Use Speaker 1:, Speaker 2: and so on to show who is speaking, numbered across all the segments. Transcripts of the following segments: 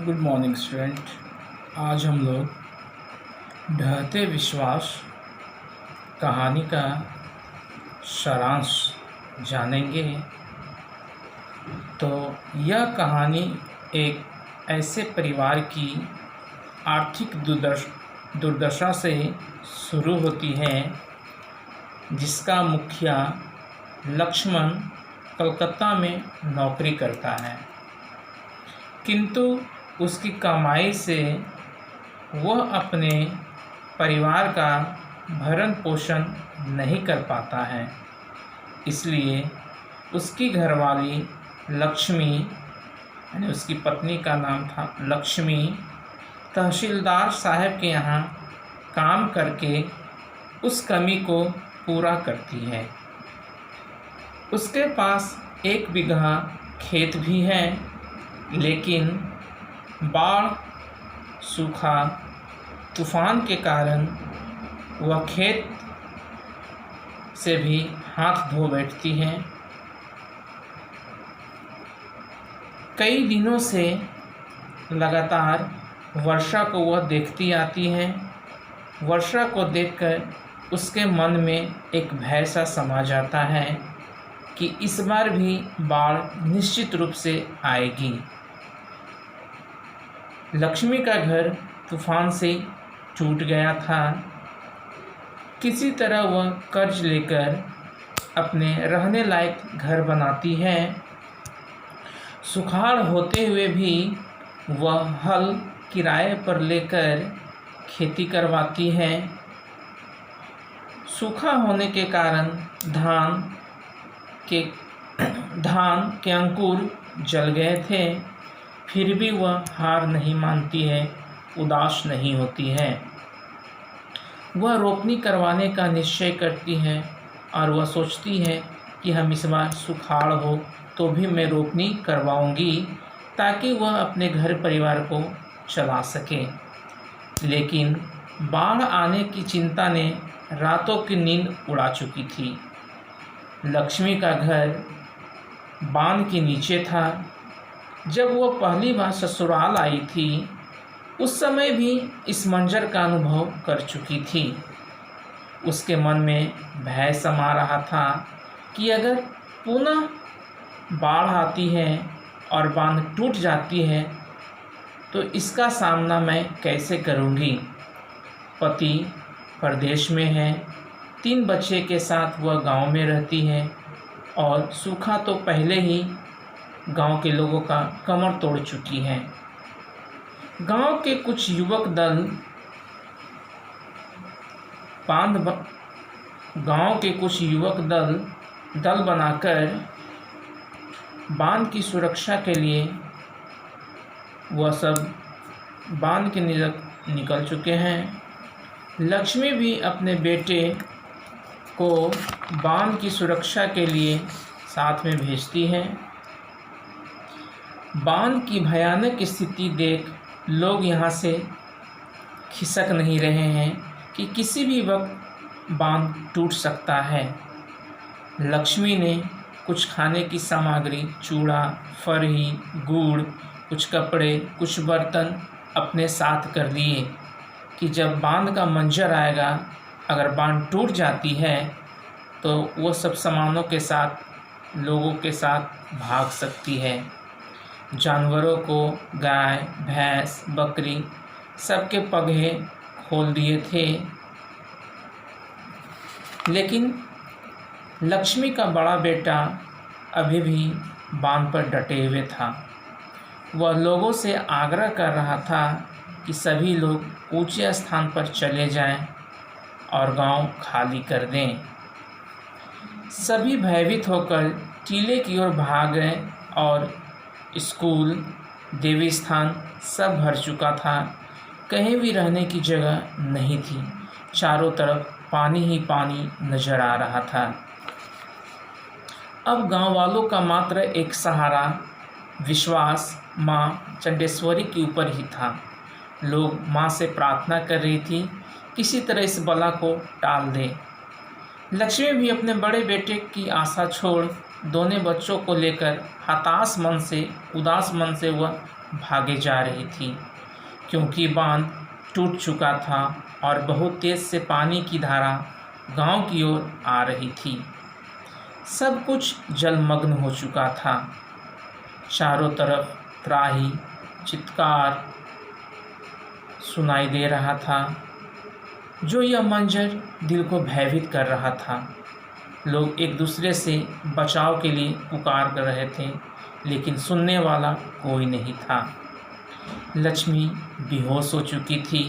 Speaker 1: Good morning student. आज हम लोग ढहते विश्वास कहानी का सारांश जानेंगे। तो यह कहानी एक ऐसे परिवार की आर्थिक दुर्दशा से शुरू होती है जिसका मुखिया लक्ष्मण कलकत्ता में नौकरी करता है, किंतु उसकी कमाई से वह अपने परिवार का भरण पोषण नहीं कर पाता है। इसलिए उसकी घरवाली लक्ष्मी, यानी उसकी पत्नी का नाम था लक्ष्मी, तहसीलदार साहब के यहाँ काम करके उस कमी को पूरा करती है। उसके पास 1 बीघा खेत भी है, लेकिन बाढ़, सूखा, तूफान के कारण वह खेत से भी हाथ धो बैठती हैं। कई दिनों से लगातार वर्षा को वह देखती आती है। वर्षा को देखकर उसके मन में एक भय सा समा जाता है कि इस बार भी बाढ़ निश्चित रूप से आएगी। लक्ष्मी का घर तूफान से टूट गया था। किसी तरह वह कर्ज लेकर अपने रहने लायक घर बनाती है। सुखाड़ होते हुए भी वह हल किराए पर लेकर खेती करवाती है। सूखा होने के कारण धान के अंकुर जल गए थे, फिर भी वह हार नहीं मानती है, उदास नहीं होती है। वह रोपनी करवाने का निश्चय करती है और वह सोचती है कि हम इस बार सुखाड़ हो तो भी मैं रोपनी करवाऊंगी ताकि वह अपने घर परिवार को चला सके। लेकिन बाढ़ आने की चिंता ने रातों की नींद उड़ा चुकी थी। लक्ष्मी का घर बांध के नीचे था। जब वह पहली बार ससुराल आई थी, उस समय भी इस मंजर का अनुभव कर चुकी थी। उसके मन में भय समा रहा था कि अगर पुनः बाढ़ आती है और बांध टूट जाती है तो इसका सामना मैं कैसे करूंगी। पति परदेश में है, 3 बच्चे के साथ वह गांव में रहती है और सूखा तो पहले ही गांव के लोगों का कमर तोड़ चुकी है। गांव के कुछ युवक दल बनाकर बांध की सुरक्षा के लिए वह सब बांध के निकल चुके हैं। लक्ष्मी भी अपने बेटे को बांध की सुरक्षा के लिए साथ में भेजती है। बांध की भयानक स्थिति देख लोग यहाँ से खिसक नहीं रहे हैं कि किसी भी वक्त बांध टूट सकता है। लक्ष्मी ने कुछ खाने की सामग्री, चूड़ा, फरही, गुड़, कुछ कपड़े, कुछ बर्तन अपने साथ कर लिए कि जब बांध का मंजर आएगा, अगर बांध टूट जाती है तो वो सब सामानों के साथ लोगों के साथ भाग सकती है। जानवरों को, गाय, भैंस, बकरी सबके पगहे खोल दिए थे, लेकिन लक्ष्मी का बड़ा बेटा अभी भी बांध पर डटे हुए था। वह लोगों से आग्रह कर रहा था कि सभी लोग ऊंचे स्थान पर चले जाएं और गांव खाली कर दें। सभी भयभीत होकर टीले की ओर भाग गए और स्कूल, देवी स्थान सब भर चुका था। कहीं भी रहने की जगह नहीं थी। चारों तरफ पानी ही पानी नजर आ रहा था। अब गांव वालों का मात्र एक सहारा विश्वास माँ चंडेश्वरी के ऊपर ही था। लोग माँ से प्रार्थना कर रही थी किसी तरह इस बला को टाल दे। लक्ष्मी भी अपने बड़े बेटे की आशा छोड़ दोनों बच्चों को लेकर उदास मन से वह भागे जा रही थी, क्योंकि बांध टूट चुका था और बहुत तेज से पानी की धारा गांव की ओर आ रही थी। सब कुछ जलमग्न हो चुका था। चारों तरफ त्राही चित्कार सुनाई दे रहा था। जो यह मंजर दिल को भयभीत कर रहा था। लोग एक दूसरे से बचाव के लिए पुकार कर रहे थे, लेकिन सुनने वाला कोई नहीं था। लक्ष्मी बेहोश हो चुकी थी।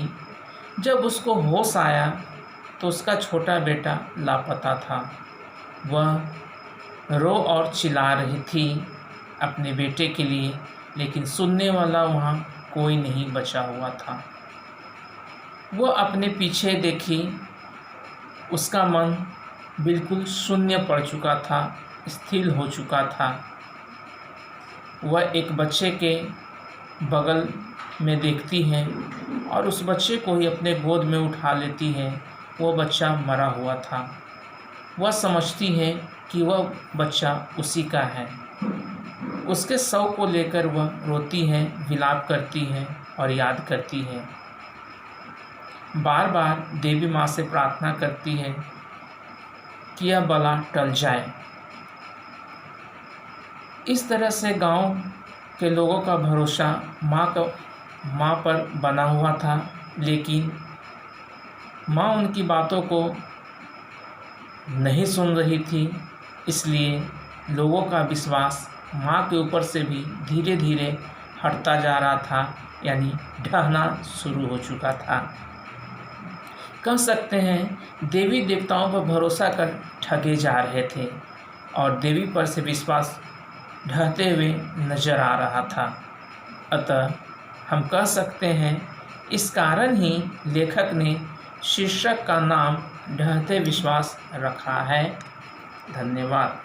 Speaker 1: जब उसको होश आया तो उसका छोटा बेटा लापता था। वह रो और चिल्ला रही थी अपने बेटे के लिए, लेकिन सुनने वाला वहाँ कोई नहीं बचा हुआ था। वह अपने पीछे देखी। उसका मन बिल्कुल शून्य पड़ चुका था, स्थिर हो चुका था। वह एक बच्चे के बगल में देखती है और उस बच्चे को ही अपने गोद में उठा लेती है। वह बच्चा मरा हुआ था। वह समझती है कि वह बच्चा उसी का है। उसके शव को लेकर वह रोती है, विलाप करती है और याद करती है। बार बार देवी माँ से प्रार्थना करती है कि यह बला टल जाए। इस तरह से गांव के लोगों का भरोसा माँ पर बना हुआ था, लेकिन माँ उनकी बातों को नहीं सुन रही थी। इसलिए लोगों का विश्वास माँ के ऊपर से भी धीरे धीरे हटता जा रहा था, यानी ढहना शुरू हो चुका था। कह सकते हैं देवी देवताओं पर भरोसा कर ठगे जा रहे थे और देवी पर से विश्वास ढहते हुए नजर आ रहा था। अतः हम कह सकते हैं इस कारण ही लेखक ने शीर्षक का नाम ढहते विश्वास रखा है। धन्यवाद।